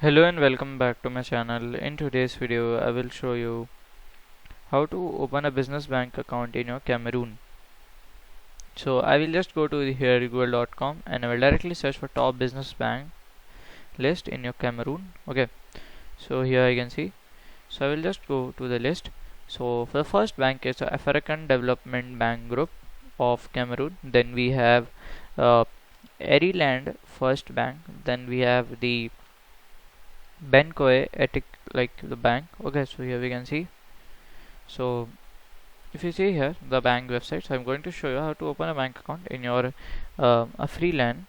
Hello and welcome back to my channel. In today's video I will show you how to open a business bank account in your Cameroon. So I will just go to here google.com and I will directly search for top business bank list in your Cameroon. Okay, so here I can see. So I will just go to the list. So for the first bank is the African Development Bank Group of Cameroon. Then we have uh, Land First Bank. Then we have the Benkoe Ethic, like the bank. Okay, so here we can see. So if you see here the bank website, so I'm going to show you how to open a bank account in your a Freeland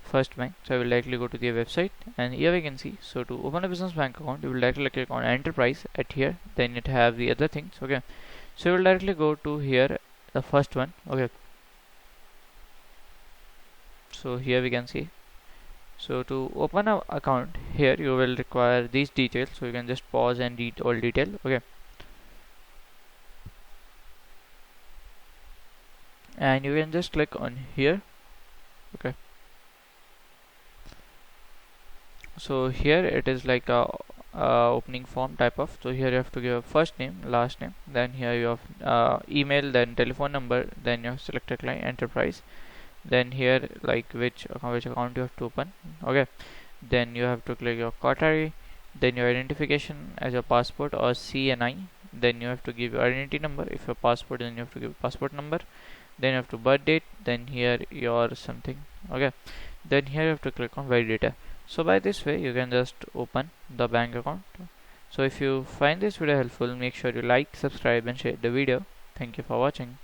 First Bank. So I will directly go to the website, and here we can see. So to open a business bank account, you will directly click on Enterprise at here. Then it have the other things. Okay, so you will directly go to here the first one. Okay, so here we can see. So to open a account here, you will require these details. So you can just pause and read all detail. Okay, and you can just click on here. Okay, so here it is like a opening form type of. So here you have to give a first name, last name, then here you have email, then telephone number, then you have selected client enterprise, then here like which account you have to open. Okay, then you have to click your category, then your identification as your passport or CNI, then you have to give your identity number. If your passport, then you have to give passport number, then you have to birth date, then here your something. Okay, then here you have to click on valid data. So by this way you can just open the bank account. So if you find this video helpful, make sure you like, subscribe and share the video. Thank you for watching.